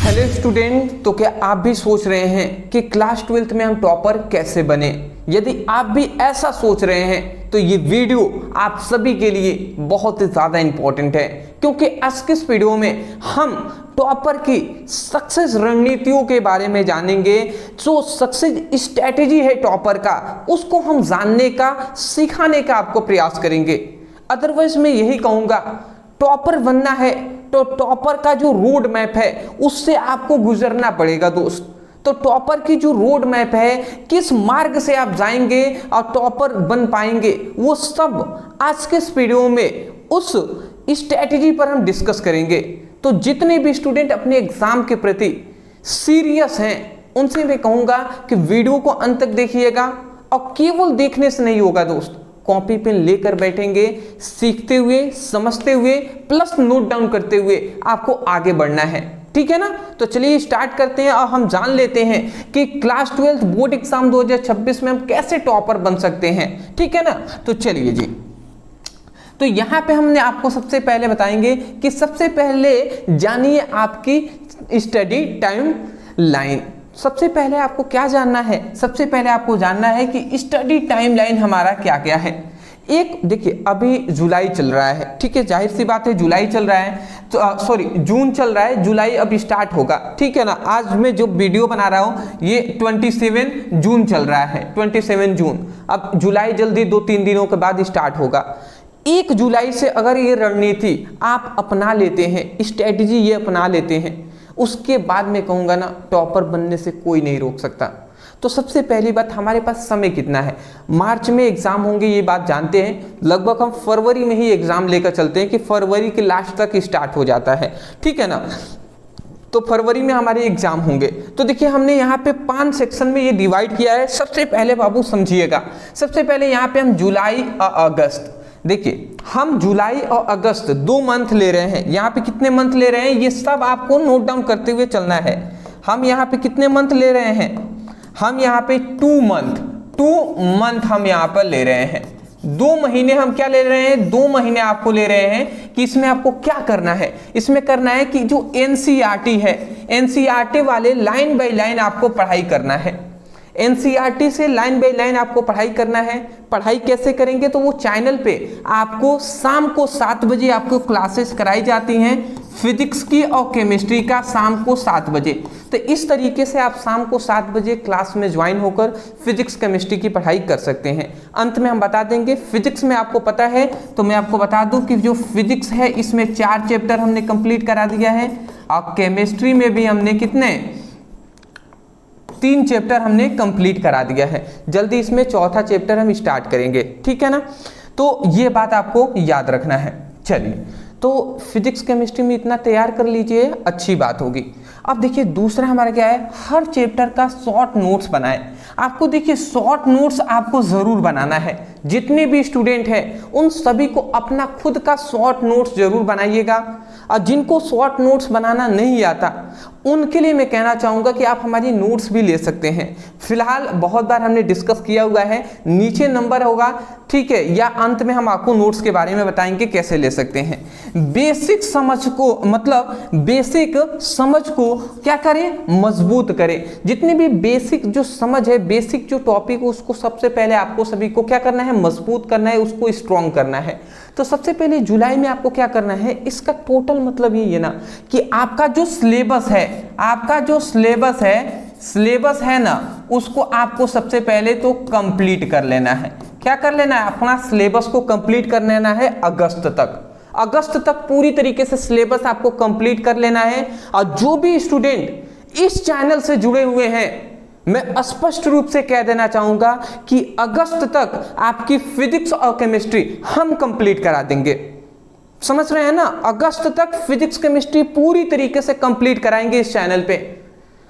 Hello student, तो क्या आप भी सोच रहे हैं कि क्लास 12th में हम टॉपर कैसे बने? यदि आप भी ऐसा सोच रहे हैं तो ये वीडियो आप सभी के लिए बहुत ही ज़्यादा इंपॉर्टेंट है, क्योंकि आज के इस वीडियो में हम टॉपर की सक्सेस रणनीतियों के बारे में जानेंगे। जो सक्सेस स्ट्रैटेजी है टॉपर का, उसको हम जानने का, सिखाने का आपको प्रयास करेंगे। अदरवाइज मैं यही कहूँगा, टॉपर बनना है तो टॉपर का जो रोड मैप है उससे आपको गुजरना पड़ेगा दोस्त। तो टॉपर की जो रोड मैप है, किस मार्ग से आप जाएंगे और टॉपर बन पाएंगे, वो सब आज के इस वीडियो में उस स्ट्रैटेजी पर हम डिस्कस करेंगे। तो जितने भी स्टूडेंट अपने एग्जाम के प्रति सीरियस हैं, उनसे मैं कहूंगा कि वीडियो को अंत तक देखिएगा। और केवल देखने से नहीं होगा दोस्त, कॉपी पेन लेकर बैठेंगे, सीखते हुए, समझते हुए, प्लस नोट डाउन करते हुए आपको आगे बढ़ना है, ठीक है ना। तो चलिए स्टार्ट करते हैं और हम जान लेते हैं कि क्लास 12 बोर्ड एग्जाम 2026 में हम कैसे टॉपर बन सकते हैं, ठीक है ना। तो चलिए जी, तो यहाँ पे हमने आपको सबसे पहले बताएंगे कि सबसे पहले जानिए आपकी स्टडी टाइम लाइन। सबसे पहले आपको क्या जानना है? सबसे पहले आपको जानना है कि स्टडी टाइमलाइन हमारा क्या क्या है। एक देखिए, अभी जुलाई चल रहा है, ठीक है, जाहिर सी बात है जुलाई चल रहा है, तो सॉरी जून चल रहा है, जुलाई अब स्टार्ट होगा, ठीक है ना। आज मैं जो वीडियो बना रहा हूँ ये 27 जून चल रहा है, 27 जून। अब जुलाई जल्दी 2-3 दिनों के बाद स्टार्ट होगा। 1 जुलाई से अगर ये रणनीति आप अपना लेते हैं, स्ट्रेटजी ये अपना लेते हैं, उसके बाद मैं कहूँगा ना, टॉपर बनने से कोई नहीं रोक सकता। तो सबसे पहली बात, हमारे पास समय कितना है? मार्च में एग्जाम होंगे, ये बात जानते हैं। लगभग हम फरवरी में ही एग्जाम लेकर चलते हैं कि फरवरी के लास्ट तक स्टार्ट हो जाता है, ठीक है ना। तो फरवरी में हमारे एग्जाम होंगे। तो देखिए, हमने यहाँ पे 5 सेक्शन में ये डिवाइड किया है। सबसे पहले बाबू समझिएगा, सबसे पहले यहाँ पे हम जुलाई और अगस्त, देखिए हम जुलाई और अगस्त 2 मंथ ले रहे हैं। यहाँ पे कितने मंथ ले रहे हैं ये सब आपको नोट डाउन करते हुए चलना है। हम यहाँ पे कितने मंथ ले रहे हैं? हम यहाँ पे 2 मंथ हम यहाँ पर ले रहे हैं। 2 महीने हम क्या ले रहे हैं? 2 महीने आपको ले रहे हैं कि इसमें आपको क्या करना है? इसमें करना है कि जो एनसीईआरटी है, एनसीईआरटी वाले लाइन बाय लाइन आपको पढ़ाई करना है। एनसीईआरटी से लाइन बाय लाइन आपको पढ़ाई करना है। पढ़ाई कैसे करेंगे? तो वो चैनल पे आपको शाम को 7 बजे आपको क्लासेस कराई जाती हैं, फिजिक्स की और केमिस्ट्री का, शाम को 7 बजे। तो इस तरीके से आप शाम को 7 बजे क्लास में ज्वाइन होकर फिजिक्स केमिस्ट्री की पढ़ाई कर सकते हैं। अंत में हम बता देंगे, फिजिक्स में आपको पता है तो मैं आपको बता दूं कि जो फिजिक्स है इसमें 4 चैप्टर हमने कंप्लीट करा दिया है, और केमिस्ट्री में भी हमने कितने 3 चैप्टर हमने कंप्लीट करा दिया है। जल्दी इसमें 4था चैप्टर हम स्टार्ट करेंगे, ठीक है ना। तो ये बात आपको याद रखना है। चलिए, तो फिजिक्स केमिस्ट्री में इतना तैयार कर लीजिए, अच्छी बात होगी। अब देखिए, दूसरा हमारा क्या है? हर चैप्टर का शॉर्ट नोट्स बनाएं। आपको देखिए, शॉर्ट नोट्स आपको जरूर बनाना है। जितने भी स्टूडेंट हैं उन सभी को अपना खुद का शॉर्ट नोट्स जरूर बनाइएगा। और जिनको शॉर्ट नोट्स बनाना नहीं आता, उनके लिए मैं कहना चाहूँगा कि आप हमारी नोट्स भी ले सकते हैं। फिलहाल बहुत बार हमने डिस्कस किया हुआ है, नीचे नंबर होगा, ठीक है, या अंत में हम आपको नोट्स के बारे में बताएंगे कैसे ले सकते हैं। बेसिक समझ को, मतलब बेसिक समझ को क्या करें? मजबूत करें। जितने भी बेसिक जो समझ है, बेसिक जो टॉपिक है, उसको सबसे पहले आपको सभी को क्या करना है? मजबूत करना है, उसको स्ट्रॉन्ग करना है। तो सबसे पहले जुलाई में आपको क्या करना है? इसका टोटल मतलब ये है ना कि आपका जो सिलेबस है, आपका जो सिलेबस है ना, उसको आपको सबसे पहले तो कंप्लीट कर लेना है। क्या कर लेना है? अपना सिलेबस को कंप्लीट कर लेना है अगस्त तक पूरी तरीके से सिलेबस आपको कंप्लीट कर लेना है। और जो भी स्टूडेंट इस चैनल से जुड़े हुए हैं, मैं स्पष्ट रूप से कह देना चाहूंगा कि अगस्त तक आपकी फिजिक्स और केमिस्ट्री हम कंप्लीट करा देंगे। समझ रहे हैं ना? अगस्त तक फिजिक्स केमिस्ट्री पूरी तरीके से कंप्लीट कराएंगे इस चैनल पे।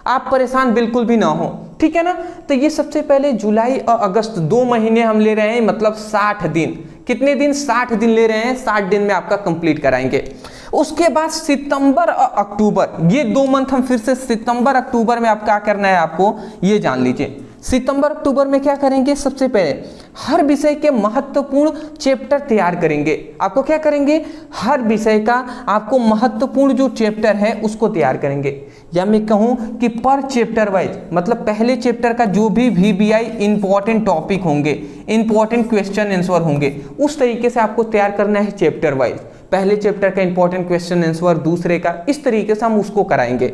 आप परेशान बिल्कुल भी ना हो, ठीक है ना। तो ये सबसे पहले जुलाई और अगस्त 2 महीने हम ले रहे हैं, मतलब 60 दिन। कितने दिन? 60 दिन ले रहे हैं। 60 दिन में आपका कंप्लीट कराएंगे। उसके बाद सितंबर और अक्टूबर, ये 2 मंथ हम फिर से सितंबर अक्टूबर में आप क्या करना है आपको ये जान लीजिए। सितंबर अक्टूबर में क्या करेंगे? सबसे पहले हर विषय के महत्वपूर्ण चैप्टर तैयार करेंगे। आपको क्या करेंगे? हर विषय का आपको महत्वपूर्ण जो चैप्टर है उसको तैयार करेंगे। या मैं कहूं कि पर चैप्टर वाइज, मतलब पहले चैप्टर का जो भी VBI इंपॉर्टेंट टॉपिक होंगे, इंपॉर्टेंट क्वेश्चन आंसर होंगे, उस तरीके से आपको तैयार करना है चैप्टर वाइज। पहले चैप्टर का इंपॉर्टेंट क्वेश्चन आंसर, दूसरे का, इस तरीके से हम उसको कराएंगे।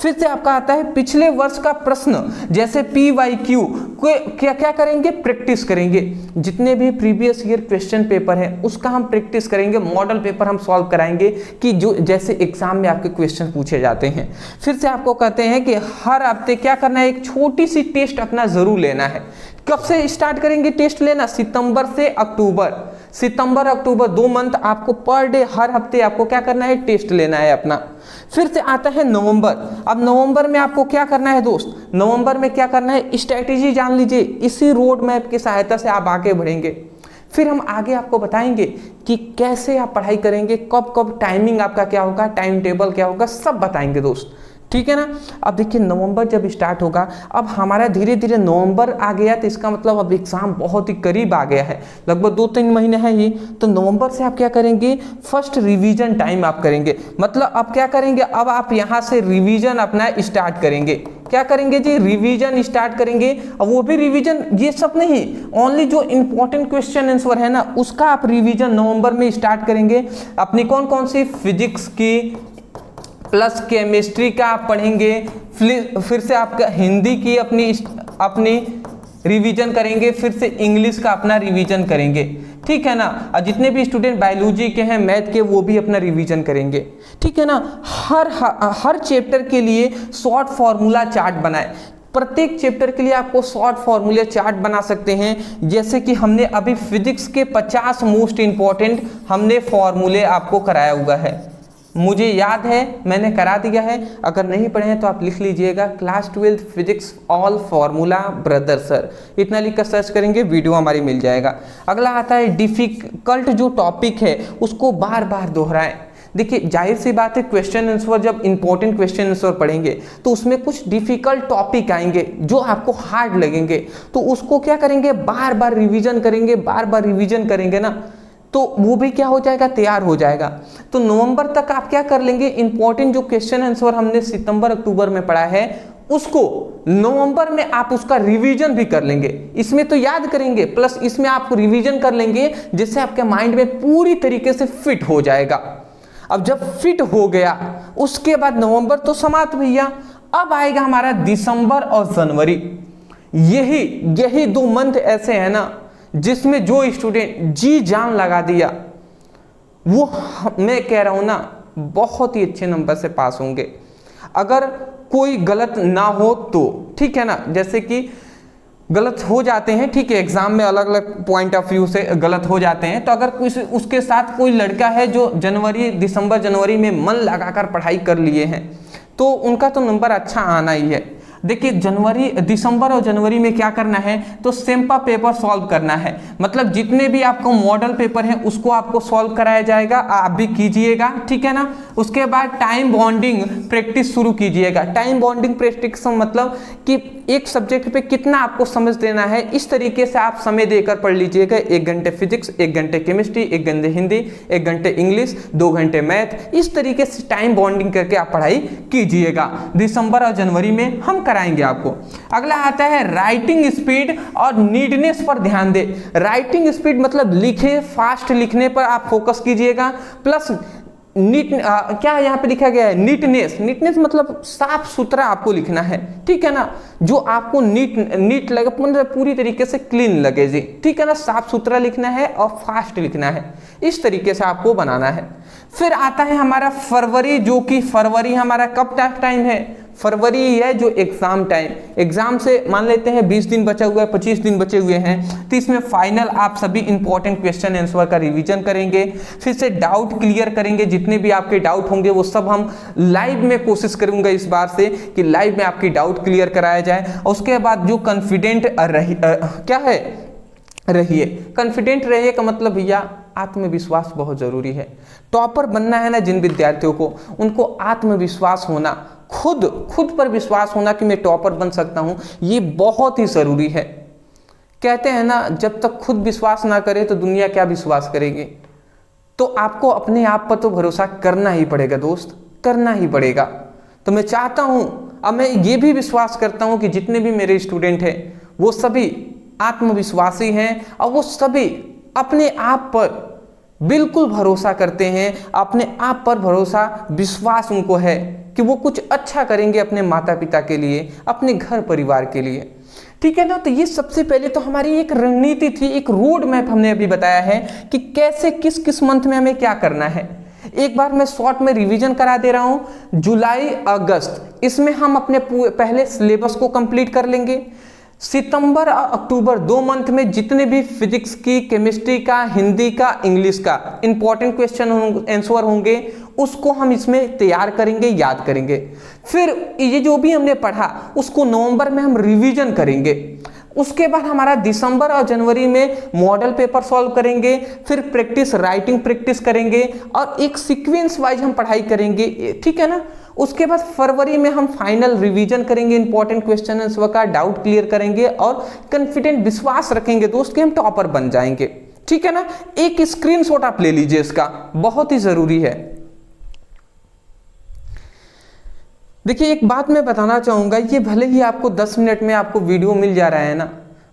फिर से आपका आता है पिछले वर्ष का प्रश्न, जैसे PYQ क्या क्या करेंगे, प्रैक्टिस करेंगे। जितने भी प्रीवियस ईयर क्वेश्चन पेपर है उसका हम प्रैक्टिस करेंगे, मॉडल पेपर हम सॉल्व कराएंगे कि जो जैसे एग्जाम में आपके क्वेश्चन पूछे जाते हैं। फिर से आपको कहते हैं कि हर हफ्ते क्या करना है, एक छोटी सी टेस्ट अपना जरूर लेना है। कब से स्टार्ट करेंगे टेस्ट लेना, सितंबर से अक्टूबर, सितंबर अक्टूबर 2 मंथ आपको पर डे हर हफ्ते आपको क्या करना है, टेस्ट लेना है अपना। फिर से आता है नवंबर। अब नवंबर में आपको क्या करना है दोस्त, नवंबर में क्या करना है, स्ट्रैटेजी जान लीजिए, इसी रोड मैप की सहायता से आप आगे बढ़ेंगे। फिर हम आगे आपको बताएंगे कि कैसे आप पढ़ाई करेंगे, कब कब टाइमिंग आपका क्या होगा, टाइम टेबल क्या होगा, सब बताएंगे दोस्त, ठीक है ना। अब देखिए नवंबर जब स्टार्ट होगा, अब हमारा धीरे धीरे नवंबर आ गया, तो इसका मतलब अब एग्जाम बहुत ही करीब आ गया है, लगभग 2-3 महीने हैं ये। तो नवंबर से आप क्या करेंगे, फर्स्ट रिवीजन टाइम आप करेंगे, मतलब आप क्या करेंगे, अब आप यहाँ से रिवीजन अपना स्टार्ट करेंगे। क्या करेंगे जी, रिवीजन स्टार्ट करेंगे। अब वो भी रिवीजन ये सब नहीं, ओनली जो इंपॉर्टेंट क्वेश्चन आंसर है ना उसका आप रिवीजन नवंबर में स्टार्ट करेंगे। अपनी कौन कौन सी, फिजिक्स की प्लस केमिस्ट्री का आप पढ़ेंगे, फिर से आपका हिंदी की अपनी रिवीजन करेंगे, फिर से इंग्लिश का अपना रिवीजन करेंगे, ठीक है ना। और जितने भी स्टूडेंट बायोलॉजी के हैं, मैथ के, वो भी अपना रिवीजन करेंगे, ठीक है ना। हर चैप्टर के लिए शॉर्ट फॉर्मूला चार्ट बनाए, प्रत्येक चैप्टर के लिए आपको शॉर्ट फॉर्मूले चार्ट बना सकते हैं। जैसे कि हमने अभी फिजिक्स के 50 मोस्ट इंपॉर्टेंट हमने फॉर्मूले आपको कराया हुआ है, मुझे याद है मैंने करा दिया है, अगर नहीं पढ़े हैं तो आप लिख लीजिएगा, class 12 physics all formula brother sir, इतना लिख कर सर्च करेंगे वीडियो हमारी मिल जाएगा। अगला आता है डिफिकल्ट जो टॉपिक है उसको बार बार दोहराएं। देखिए जाहिर सी बात है, क्वेश्चन आंसर जब इंपॉर्टेंट क्वेश्चन आंसर पढ़ेंगे तो उसमें कुछ डिफिकल्ट टॉपिक आएंगे जो आपको हार्ड लगेंगे, तो उसको क्या करेंगे, बार बार रिवीजन करेंगे, बार बार रिवीजन करेंगे ना, तो वो भी क्या हो जाएगा, तैयार हो जाएगा। तो नवंबर तक आप क्या कर लेंगे, इंपॉर्टेंट जो क्वेश्चन आंसर हमने सितंबर अक्टूबर में पढ़ा है उसको नवंबर में आप उसका रिवीजन भी कर लेंगे। इसमें तो याद करेंगे प्लस इसमें आप रिवीजन कर लेंगे, जिससे आपके माइंड में पूरी तरीके से फिट हो जाएगा। अब जब फिट हो गया उसके बाद नवंबर तो समाप्त भैया, अब आएगा हमारा दिसंबर और जनवरी। यही 2 मंथ ऐसे है ना जिसमें जो स्टूडेंट जी जान लगा दिया वो, मैं कह रहा हूं ना, बहुत ही अच्छे नंबर से पास होंगे। अगर कोई गलत ना हो तो ठीक है ना, जैसे कि गलत हो जाते हैं, ठीक है, एग्जाम में अलग अलग पॉइंट ऑफ व्यू से गलत हो जाते हैं, तो अगर कोई उसके साथ कोई लड़का है जो दिसंबर जनवरी में मन लगाकर पढ़ाई कर लिए हैं तो उनका तो नंबर अच्छा आना ही है। देखिए दिसंबर और जनवरी में क्या करना है, तो सैंपल पेपर सॉल्व करना है, मतलब जितने भी आपको मॉडल पेपर हैं उसको आपको सॉल्व कराया जाएगा, आप भी कीजिएगा, ठीक है ना। उसके बाद टाइम बॉन्डिंग प्रैक्टिस शुरू कीजिएगा। टाइम बॉन्डिंग प्रैक्टिस मतलब कि एक सब्जेक्ट पे कितना आपको समझ देना है, इस तरीके से आप समय देकर पढ़ लीजिएगा। 1 घंटे फिजिक्स, 1 घंटे केमिस्ट्री, 1 घंटे हिंदी, 1 घंटे इंग्लिश, 2 घंटे मैथ, इस तरीके से टाइम बॉन्डिंग करके आप पढ़ाई कीजिएगा। दिसंबर और जनवरी में हम कराएंगे आपको। अगला आता है राइटिंग स्पीड और नीटनेस पर ध्यान दे। राइटिंग स्पीड मतलब लिखे, फास्ट लिखने पर आप फोकस कीजिएगा, प्लस क्या यहाँ पे लिखा गया है, नीटनेस मतलब साफ सुथरा आपको लिखना है, ठीक है ना, जो आपको नीट लगे, मतलब पूरी तरीके से क्लीन लगे जी, ठीक है ना, साफ सुथरा लिखना है और फास्ट लिखना है, इस तरीके से आपको बनाना है। फिर आता है हमारा फरवरी, जो कि फरवरी हमारा कब टाइम है, फरवरी है जो एग्जाम टाइम, एग्जाम से मान लेते हैं 20 दिन बचा हुआ है, 25 दिन बचे हुए हैं, तो इसमें फाइनल आप सभी इंपॉर्टेंट क्वेश्चन आंसर का रिवीजन करेंगे, फिर से डाउट क्लियर करेंगे, जितने भी आपके डाउट होंगे वो सब हम लाइव में कोशिश करूंगा इस बार से कि लाइव में आपकी डाउट क्लियर कराया जाए। और उसके बाद जो कॉन्फिडेंट रहिए, कॉन्फिडेंट रहिए का मतलब भैया आत्मविश्वास बहुत जरूरी है। टॉपर बनना है ना जिन विद्यार्थियों को, उनको आत्मविश्वास होना, खुद पर विश्वास होना कि मैं टॉपर बन सकता हूं, ये बहुत ही जरूरी है। कहते हैं ना, जब तक खुद विश्वास ना करे तो दुनिया क्या विश्वास करेगी। तो आपको अपने आप पर तो भरोसा करना ही पड़ेगा दोस्त, करना ही पड़ेगा। तो मैं चाहता हूं, अब मैं ये भी विश्वास करता हूं कि जितने भी मेरे स्टूडेंट हैं वो सभी आत्मविश्वासी हैं और वो सभी अपने आप पर बिल्कुल भरोसा करते हैं, अपने आप पर भरोसा विश्वास उनको है कि वो कुछ अच्छा करेंगे अपने माता पिता के लिए, अपने घर परिवार के लिए। ठीक है ना। तो ये सबसे पहले तो हमारी एक रणनीति थी, एक रोड मैप हमने अभी बताया है कि कैसे किस किस मंथ में हमें क्या करना है। एक बार मैं शॉर्ट में रिवीजन करा दे रहा हूं। जुलाई अगस्त इसमें हम अपने पहले सिलेबस को कंप्लीट कर लेंगे। सितंबर और अक्टूबर 2 मंथ में जितने भी फिजिक्स की, केमिस्ट्री का, हिंदी का, इंग्लिश का इंपॉर्टेंट क्वेश्चन आंसर होंगे उसको हम इसमें तैयार करेंगे, याद करेंगे। फिर ये जो भी हमने पढ़ा उसको नवंबर में हम रिवीजन करेंगे। उसके बाद हमारा दिसंबर और जनवरी में मॉडल पेपर सॉल्व करेंगे, फिर प्रैक्टिस, राइटिंग प्रैक्टिस करेंगे और एक सीक्वेंस वाइज हम पढ़ाई करेंगे। ठीक है ना। उसके बाद फरवरी में हम फाइनल रिवीजन करेंगे, इंपॉर्टेंट क्वेश्चन आंसर का डाउट क्लियर करेंगे और कॉन्फिडेंट विश्वास रखेंगे दोस्त कि हम टॉपर बन जाएंगे। ठीक है ना। एक स्क्रीनशॉट आप ले लीजिए इसका, बहुत ही जरूरी है। देखिए एक बात मैं बताना चाहूंगा, ये भले ही आपको 10 मिनट में आपको वीडियो मिल जा रहा है ना,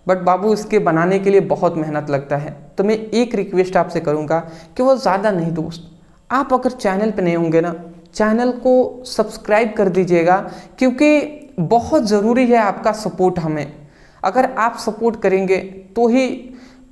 बट बाबू इसके बनाने के लिए बहुत मेहनत लगता है। तो मैं एक रिक्वेस्ट आपसे करूंगा कि वो ज़्यादा नहीं दोस्त, आप अगर चैनल पे नए होंगे ना, चैनल को सब्सक्राइब कर दीजिएगा, क्योंकि बहुत ज़रूरी है आपका सपोर्ट हमें। अगर आप सपोर्ट करेंगे तो ही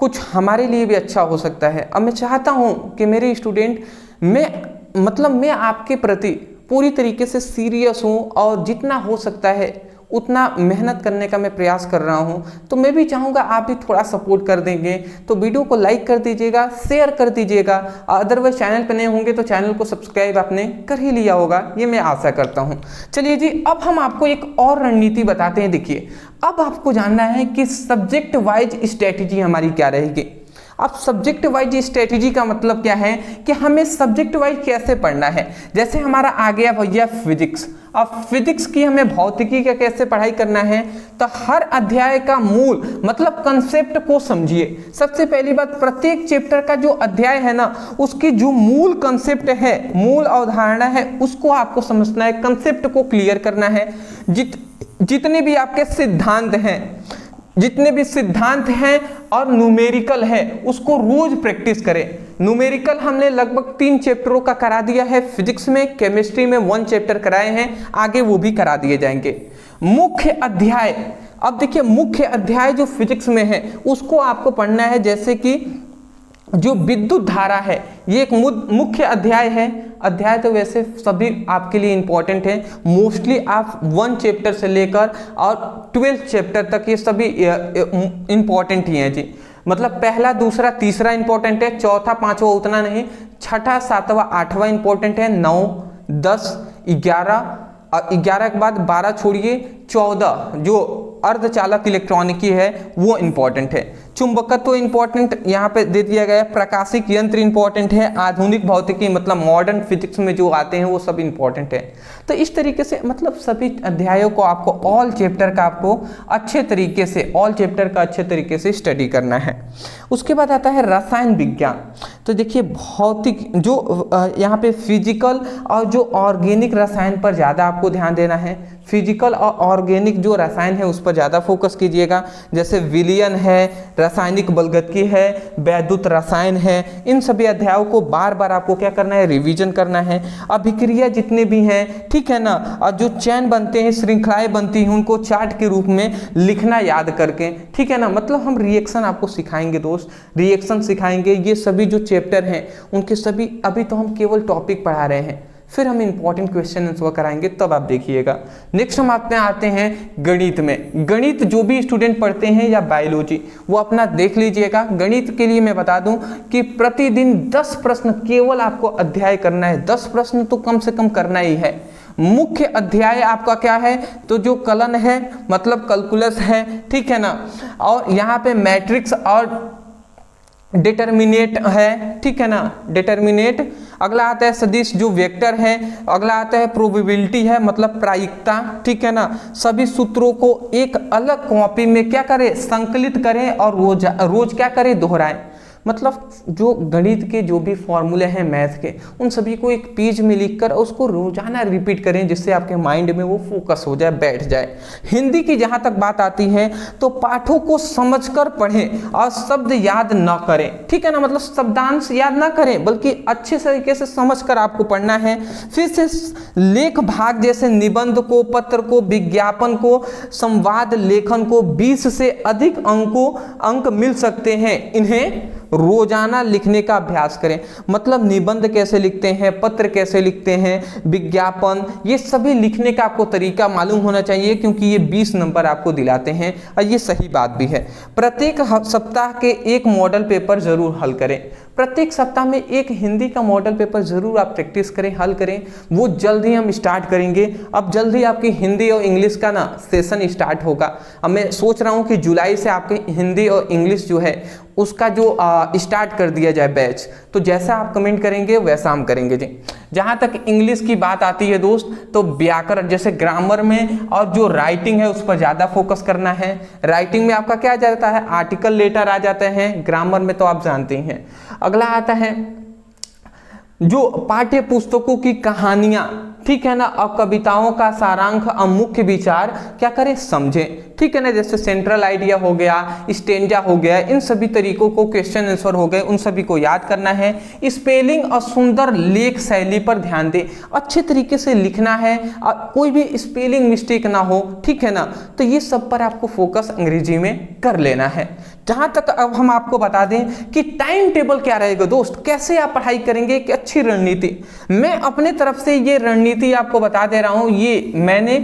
कुछ हमारे लिए भी अच्छा हो सकता है। अब मैं चाहता हूँ कि मेरे स्टूडेंट, मैं आपके प्रति पूरी तरीके से सीरियस हूँ और जितना हो सकता है उतना मेहनत करने का मैं प्रयास कर रहा हूँ। तो मैं भी चाहूँगा आप भी थोड़ा सपोर्ट कर देंगे, तो वीडियो को लाइक कर दीजिएगा, शेयर कर दीजिएगा। अदरवाइज चैनल पर नए होंगे तो चैनल को सब्सक्राइब आपने कर ही लिया होगा, ये मैं आशा करता हूँ। चलिए जी, अब हम आपको एक और रणनीति बताते हैं। देखिए अब आपको जानना है कि सब्जेक्ट वाइज स्ट्रेटेजी हमारी क्या रहेगी। अब सब्जेक्ट वाइज स्ट्रेटेजी का मतलब क्या है कि हमें सब्जेक्ट वाइज कैसे पढ़ना है। जैसे हमारा आ गया भैया फिजिक्स, अब फिजिक्स की हमें भौतिकी का कैसे पढ़ाई करना है, तो हर अध्याय का मूल मतलब कंसेप्ट को समझिए। सबसे पहली बात, प्रत्येक चैप्टर का जो अध्याय है ना, उसकी जो मूल कंसेप्ट है, मूल अवधारणा है, उसको आपको समझना है, कंसेप्ट को क्लियर करना है। जितने भी आपके सिद्धांत हैं और न्यूमेरिकल है उसको रोज प्रैक्टिस करें। न्यूमेरिकल हमने लगभग 3 चैप्टरों का करा दिया है फिजिक्स में, केमिस्ट्री में 1 चैप्टर कराए हैं, आगे वो भी करा दिए जाएंगे। मुख्य अध्याय, अब देखिए मुख्य अध्याय जो फिजिक्स में है उसको आपको पढ़ना है। जैसे कि जो विद्युत धारा है, ये एक मुख्य अध्याय है। अध्याय तो वैसे सभी आपके लिए इंपॉर्टेंट है, मोस्टली आप 1 चैप्टर से लेकर और 12th चैप्टर तक ये सभी इंपॉर्टेंट ही हैं जी। मतलब पहला, दूसरा, तीसरा इंपॉर्टेंट है, चौथा, पांचवा उतना नहीं, छठा, सातवां, आठवां इंपॉर्टेंट है, 9, 10, 11 के बाद 12 छोड़िए, 14 जो अर्धचालक इलेक्ट्रॉनिकी है वो इंपॉर्टेंट है। चुंबकत्व इंपॉर्टेंट यहाँ पे दे दिया गया है, प्रकाशिक यंत्र इंपॉर्टेंट है, आधुनिक भौतिकी मतलब मॉडर्न फिजिक्स में जो आते हैं वो सब इंपॉर्टेंट है। तो इस तरीके से मतलब सभी अध्यायों को आपको ऑल चैप्टर का अच्छे तरीके से स्टडी करना है। उसके बाद आता है रसायन विज्ञान। तो देखिए भौतिक जो यहाँ पे फिजिकल और जो ऑर्गेनिक रसायन पर ज़्यादा आपको ध्यान देना है। फिजिकल और ऑर्गेनिक जो रसायन है उस पर ज़्यादा फोकस कीजिएगा। जैसे विलयन है, रासायनिक बलगतकी है, वैद्युत रसायन है, इन सभी अध्यायों को बार बार आपको क्या करना है, रिवीजन करना है। अभिक्रिया जितने भी हैं, ठीक है ना, और जो चैन बनते हैं, श्रृंखलाएं बनती हैं, उनको चार्ट के रूप में लिखना याद करके, ठीक है ना। मतलब हम रिएक्शन आपको सिखाएंगे दोस्त, रिएक्शन सिखाएंगे। ये सभी जो चैप्टर हैं उनके सभी, अभी तो हम केवल टॉपिक पढ़ा रहे हैं, फिर हम इंपॉर्टेंट क्वेश्चन आंसर कराएंगे, तब आप देखिएगा। नेक्स्ट हम आते हैं गणित में। गणित जो भी स्टूडेंट पढ़ते हैं या बायोलॉजी, वो अपना देख लीजिएगा। गणित के लिए मैं बता दूं कि प्रतिदिन 10 प्रश्न केवल आपको अध्याय करना है। 10 प्रश्न तो कम से कम करना ही है। मुख्य अध्याय आपका क्या है, तो जो कलन है मतलब कैलकुलस है, ठीक है ना, और यहाँ पे मैट्रिक्स और डिटर्मिनेट है, ठीक है ना, डिटर्मिनेट। अगला आता है सदिश जो वेक्टर है। अगला आता है प्रोबेबिलिटी है मतलब प्रायिकता, ठीक है ना। सभी सूत्रों को एक अलग कॉपी में क्या करें, संकलित करें और रोज क्या करें, दोहराएं। मतलब जो गणित के जो भी फॉर्मूले हैं मैथ के, उन सभी को एक पेज में लिखकर उसको रोजाना रिपीट करें, जिससे आपके माइंड में वो फोकस हो जाए, बैठ जाए। हिंदी की जहाँ तक बात आती है तो पाठों को समझकर पढ़ें और शब्द याद न करें, ठीक है ना, मतलब शब्दांश याद ना करें बल्कि अच्छे तरीके से समझकर आपको पढ़ना है। फिर से लेख भाग जैसे निबंध को, पत्र को, विज्ञापन को, संवाद लेखन को 20 से अधिक अंक मिल सकते हैं, इन्हें रोजाना लिखने का अभ्यास करें। मतलब निबंध कैसे लिखते हैं, पत्र कैसे लिखते हैं, विज्ञापन, ये सभी लिखने का आपको तरीका मालूम होना चाहिए, क्योंकि ये 20 नंबर आपको दिलाते हैं और ये सही बात भी है। प्रत्येक सप्ताह के एक मॉडल पेपर जरूर हल करें। प्रत्येक सप्ताह में एक हिंदी का मॉडल पेपर जरूर आप प्रैक्टिस करें, हल करें। वो जल्द ही हम स्टार्ट करेंगे। अब जल्द ही आपकी हिंदी और इंग्लिश का सेशन स्टार्ट होगा। अब मैं सोच रहा हूँ कि जुलाई से आपके हिंदी और इंग्लिश जो है उसका जो स्टार्ट कर दिया जाए बैच। तो जैसा आप कमेंट करेंगे वैसा हम करेंगे जी। जहाँ तक इंग्लिश की बात आती है दोस्त, तो व्याकरण जैसे ग्रामर में और जो राइटिंग है उस पर ज़्यादा फोकस करना है। राइटिंग में आपका क्या आ जाता है, आर्टिकल लेटर आ जाते हैं। ग्रामर में तो आप जानते ही हैं। अगला आता है जो पाठ्य पुस्तकों की कहानियां, ठीक है ना, और कविताओं का सारांश और मुख्य विचार क्या करें, समझें, ठीक है ना। जैसे सेंट्रल आइडिया हो गया, स्टेंजा हो गया, इन सभी तरीकों को, क्वेश्चन आंसर हो गए, उन सभी को याद करना है। स्पेलिंग और सुंदर लेख शैली पर ध्यान दें। अच्छे तरीके से लिखना है और कोई भी स्पेलिंग मिस्टेक ना हो, ठीक है ना। तो ये सब पर आपको फोकस अंग्रेजी में कर लेना है। जहां तक अब हम आपको बता दें कि टाइम टेबल क्या रहेगा दोस्त, कैसे आप पढ़ाई करेंगे, एक अच्छी रणनीति। मैं अपने तरफ से ये रणनीति आपको बता दे रहा हूं, ये मैंने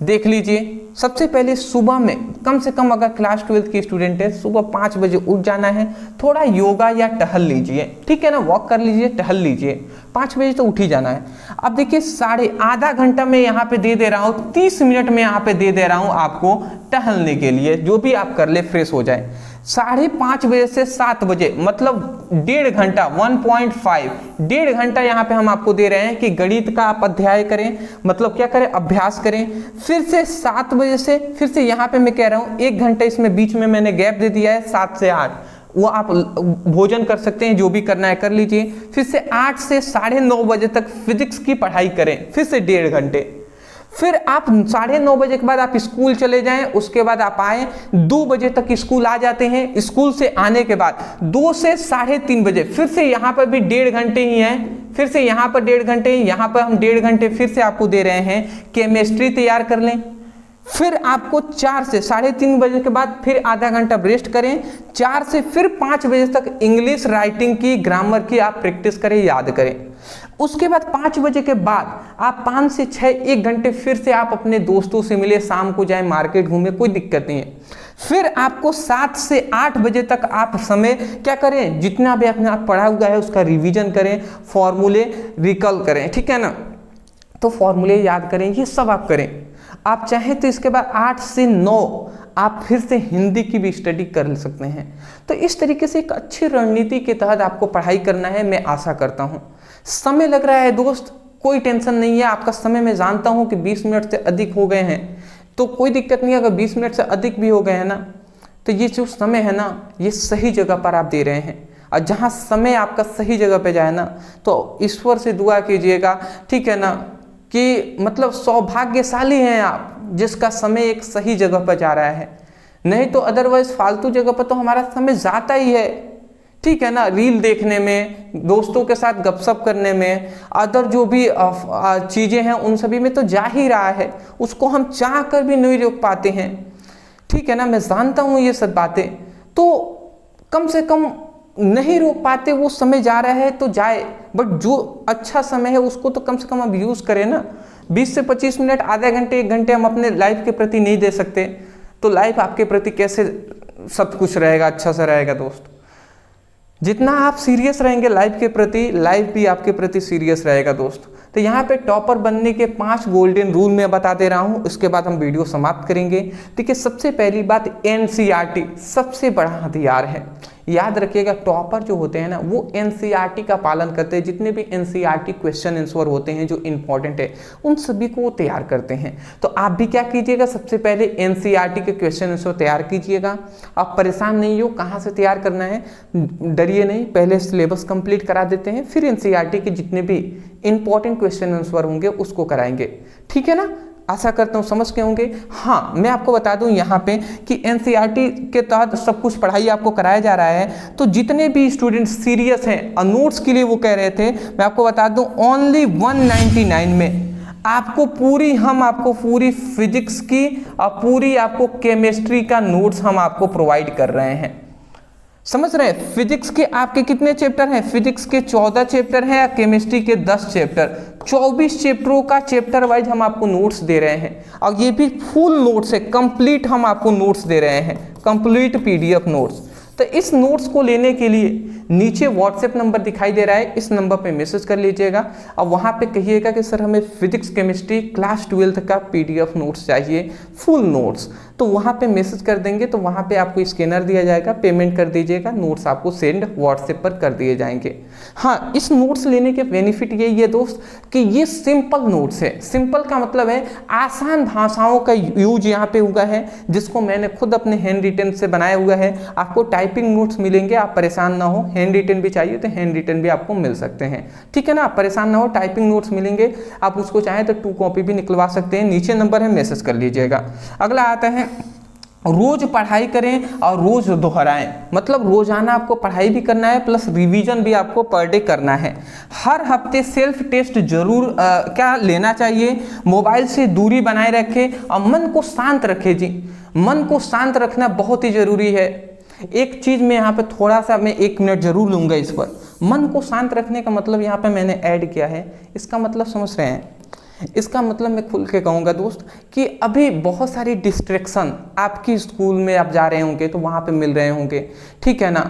देख लीजिए। सबसे पहले सुबह में कम से कम अगर क्लास 12 की स्टूडेंट है, सुबह 5 बजे उठ जाना है। थोड़ा योगा या टहल लीजिए, ठीक है ना, वॉक कर लीजिए, टहल लीजिए। 5 बजे तो उठ ही जाना है। अब देखिए आधा घंटा मैं यहाँ पे दे रहा हूँ, 30 मिनट में यहाँ पे दे रहा हूँ आपको टहलने के लिए। जो भी आप कर ले, फ्रेश हो जाए। 5:30 बजे से 7 बजे मतलब 1.5 घंटा, 1.5 घंटा यहाँ पे हम आपको दे रहे हैं कि गणित का आप अध्याय करें, मतलब क्या करें, अभ्यास करें। फिर से 7 बजे से फिर से यहाँ पे मैं कह रहा हूँ 1 घंटा इसमें बीच में मैंने गैप दे दिया है, 7 से 8 वो आप भोजन कर सकते हैं, जो भी करना है कर लीजिए। फिर से 8 से 9:30 बजे तक फिजिक्स की पढ़ाई करें, फिर से 1.5 घंटे। फिर आप 9:30 बजे के बाद आप स्कूल चले जाएं। उसके बाद आप आए, 2 बजे तक स्कूल आ जाते हैं। स्कूल से आने के बाद 2 से 3:30 बजे फिर से यहाँ पर भी 1.5 घंटे ही हैं। फिर से यहाँ पर 1.5 घंटे, यहाँ पर हम 1.5 घंटे फिर से आपको दे रहे हैं। केमिस्ट्री तैयार कर लें। फिर आपको 4 से 3:30 बजे के बाद फिर आधा घंटा रेस्ट करें। 4 से फिर 5 बजे तक इंग्लिश राइटिंग की, ग्रामर की आप प्रैक्टिस करें, याद करें। उसके बाद 5 बजे के बाद आप 5 से 6 1 घंटे फिर से आप अपने दोस्तों से मिले, शाम को जाए मार्केट घूमे, कोई दिक्कत नहीं है। फिर आपको 7 से 8 बजे तक आप समय क्या करें, जितना भी आपने आप पढ़ा हुआ है उसका रिवीजन करें, फॉर्मूले रिकॉल करें, ठीक है ना। तो फॉर्मूले याद करें, ये सब आप करें। आप चाहें तो इसके बाद 8 से 9 आप फिर से हिंदी की भी स्टडी कर सकते हैं। तो इस तरीके से एक अच्छी रणनीति के तहत आपको पढ़ाई करना है। मैं आशा करता हूँ। समय लग रहा है दोस्त, कोई टेंशन नहीं है। आपका समय मैं जानता हूँ कि 20 मिनट से अधिक हो गए हैं, तो कोई दिक्कत नहीं है। अगर 20 मिनट से अधिक भी हो गए हैं ना, तो ये जो समय है ना, ये सही जगह पर आप दे रहे हैं। और जहाँ समय आपका सही जगह पे जाए ना, तो ईश्वर से दुआ कीजिएगा, ठीक है ना, कि मतलब सौभाग्यशाली हैं आप जिसका समय एक सही जगह पर जा रहा है। नहीं तो अदरवाइज फालतू जगह पर तो हमारा समय जाता ही है, ठीक है ना, रील देखने में, दोस्तों के साथ गपशप करने में, अदर जो भी चीज़ें हैं उन सभी में तो जा ही रहा है। उसको हम चाह कर भी नहीं रोक पाते हैं, ठीक है ना। मैं जानता हूँ ये सब बातें, तो कम से कम नहीं रोक पाते, वो समय जा रहा है तो जाए, बट जो अच्छा समय है उसको तो कम से कम अब यूज़ करें ना। 20 से 25 मिनट, आधे घंटे, 1 घंटे हम अपने लाइफ के प्रति नहीं दे सकते, तो लाइफ आपके प्रति कैसे सब कुछ रहेगा, अच्छा सा रहेगा दोस्त। जितना आप सीरियस रहेंगे लाइफ के प्रति, लाइफ भी आपके प्रति सीरियस रहेगा दोस्त। तो यहाँ पे टॉपर बनने के 5 गोल्डन रूल मैं बता दे रहा हूँ, उसके बाद हम वीडियो समाप्त करेंगे। देखिए, सबसे पहली बात, NCERT सबसे बड़ा हथियार है। याद रखिएगा टॉपर जो होते हैं ना वो एनसीईआरटी का पालन करते हैं, जितने भी एनसीईआरटी क्वेश्चन आंसर होते हैं जो इंपॉर्टेंट है उन सभी को वो तैयार करते हैं। तो आप भी क्या कीजिएगा, सबसे पहले एनसीईआरटी के क्वेश्चन आंसर तैयार कीजिएगा। आप परेशान नहीं हो कहाँ से तैयार करना है, डरिए नहीं, पहले सिलेबस कंप्लीट करा देते हैं, फिर एनसीईआरटी के जितने भी इंपॉर्टेंट क्वेश्चन आंसर होंगे उसको कराएंगे। ठीक है ना, आशा करता हूँ समझ के होंगे। हाँ, मैं आपको बता दूं यहाँ पे कि एनसीईआरटी के तहत सब कुछ पढ़ाई आपको कराया जा रहा है। तो जितने भी स्टूडेंट सीरियस हैं नोट्स के लिए वो कह रहे थे, मैं आपको बता दूं ओनली 199 में आपको पूरी फिजिक्स की और पूरी आपको केमिस्ट्री का नोट्स हम आपको प्रोवाइड कर रहे हैं। समझ रहे हैं, फिजिक्स के आपके कितने चैप्टर हैं, फिजिक्स के 14 चैप्टर हैं, केमिस्ट्री के 10 चैप्टर, 24 चैप्टरों का चैप्टर वाइज हम आपको नोट्स दे रहे हैं। और ये भी फुल नोट्स है, कंप्लीट हम आपको नोट्स दे रहे हैं, कंप्लीट पीडीएफ नोट्स। तो इस नोट्स को लेने के लिए नीचे व्हाट्सएप नंबर दिखाई दे रहा है, इस नंबर पे मैसेज कर लीजिएगा और वहाँ पे कहिएगा कि सर हमें फिजिक्स केमिस्ट्री क्लास 12 का पीडीएफ नोट्स चाहिए, फुल नोट्स। तो वहाँ पे मैसेज कर देंगे तो वहाँ पे आपको स्कैनर दिया जाएगा, पेमेंट कर दीजिएगा, नोट्स आपको सेंड व्हाट्सएप पर कर दिए जाएंगे। हाँ, इस नोट्स लेने के बेनिफिट यही है दोस्त कि ये सिंपल नोट्स है। सिंपल का मतलब है आसान भाषाओं का यूज यहाँ पे हुआ है, जिसको मैंने खुद अपने हैंड रिटन से बनाया हुआ है। आपको टाइपिंग नोट्स मिलेंगे, आप परेशान ना हो, हैंड रिटन भी चाहिए तो हैंड रिटन भी आपको मिल सकते हैं। ठीक है ना, आप परेशान ना हो, टाइपिंग नोट्स मिलेंगे, आप उसको चाहें तो 2 कॉपी भी निकलवा सकते हैं, नीचे नंबर है, मैसेज कर लीजिएगा। अगला आता है रोज पढ़ाई करें और रोज दोहराएं, मतलब रोजाना आपको पढ़ाई भी करना है प्लस रिवीजन भी आपको पर डे करना है। हर हफ्ते सेल्फ टेस्ट जरूर क्या लेना चाहिए, मोबाइल से दूरी बनाए रखें और मन को शांत रखें। जी, मन को शांत रखना बहुत ही जरूरी है। एक चीज में यहाँ पे थोड़ा सा मैं 1 मिनट जरूर लूंगा इस पर। मन को शांत रखने का मतलब यहाँ पे मैंने ऐड किया है, इसका मतलब समझ रहे हैं, इसका मतलब मैं खुल के कहूँगा दोस्त कि अभी बहुत सारी डिस्ट्रैक्शन आपकी स्कूल में आप जा रहे होंगे तो वहाँ पे मिल रहे होंगे, ठीक है ना।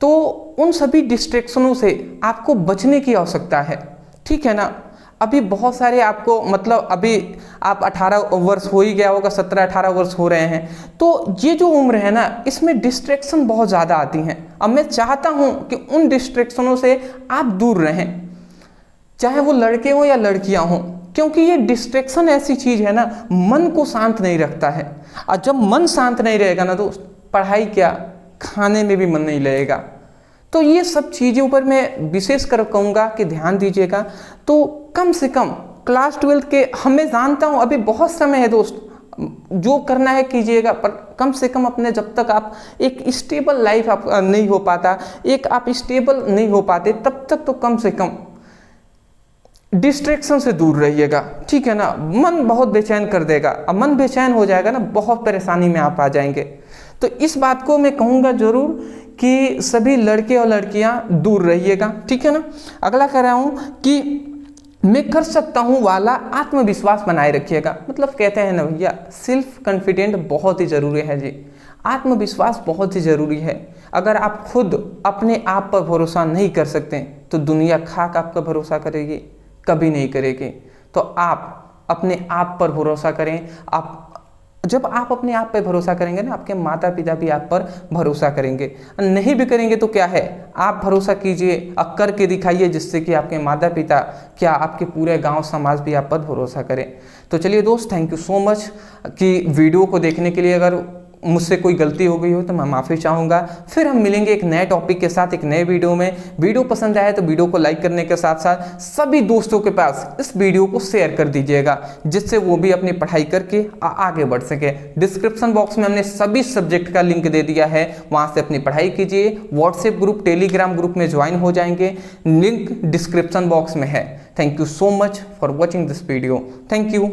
तो उन सभी डिस्ट्रैक्शनों से आपको बचने की आवश्यकता है, ठीक है ना। अभी बहुत सारे आपको मतलब अभी आप 18 वर्ष हो ही गया होगा, 17-18 वर्ष हो रहे हैं, तो ये जो उम्र है ना इसमें डिस्ट्रैक्शन बहुत ज़्यादा आती हैं। अब मैं चाहता हूँ कि उन डिस्ट्रैक्शनों से आप दूर रहें, चाहे वो लड़के हों या लड़कियाँ हों, क्योंकि ये डिस्ट्रैक्शन ऐसी चीज है ना मन को शांत नहीं रखता है। और जब मन शांत नहीं रहेगा ना दोस्त, पढ़ाई क्या खाने में भी मन नहीं लगेगा। तो ये सब चीज़ों पर मैं विशेष कर कहूँगा कि ध्यान दीजिएगा। तो कम से कम क्लास 12 के हमें जानता हूँ अभी बहुत समय है दोस्त, जो करना है कीजिएगा, पर कम से कम अपने जब तक आप एक स्टेबल लाइफ आप नहीं हो पाता, एक आप स्टेबल नहीं हो पाते, तब तक तो कम से कम डिस्ट्रैक्शन से दूर रहिएगा, ठीक है ना। मन बहुत बेचैन कर देगा, अब मन बेचैन हो जाएगा ना बहुत परेशानी में आप आ जाएंगे। तो इस बात को मैं कहूँगा जरूर कि सभी लड़के और लड़कियां दूर रहिएगा, ठीक है ना। अगला कह रहा हूँ कि मैं कर सकता हूँ वाला आत्मविश्वास बनाए रखिएगा। मतलब कहते हैं ना भैया, सेल्फ कॉन्फिडेंट बहुत ही ज़रूरी है जी, आत्मविश्वास बहुत ही ज़रूरी है। अगर आप खुद अपने आप पर भरोसा नहीं कर सकते तो दुनिया खाक आपका भरोसा करेगी, कभी नहीं करेगी। तो आप अपने आप पर भरोसा करें। जब आप अपने आप पर भरोसा करेंगे ना, आपके माता पिता भी आप पर भरोसा करेंगे। नहीं भी करेंगे तो क्या है, आप भरोसा कीजिए, करके दिखाइए, जिससे कि आपके माता पिता क्या आपके पूरे गांव समाज भी आप पर भरोसा करें। तो चलिए दोस्त, थैंक यू सो मच कि वीडियो को देखने के लिए। अगर मुझसे कोई गलती हो गई हो तो मैं माफ़ी चाहूँगा। फिर हम मिलेंगे एक नए टॉपिक के साथ एक नए वीडियो में। वीडियो पसंद आए तो वीडियो को लाइक करने के साथ साथ सभी दोस्तों के पास इस वीडियो को शेयर कर दीजिएगा, जिससे वो भी अपनी पढ़ाई करके आगे बढ़ सके। डिस्क्रिप्शन बॉक्स में हमने सभी सब्जेक्ट का लिंक दे दिया है, वहाँ से अपनी पढ़ाई कीजिए। व्हाट्सएप ग्रुप, टेलीग्राम ग्रुप में ज्वाइन हो जाएंगे, लिंक डिस्क्रिप्शन बॉक्स में है। Thank you so much for watching this video. Thank you.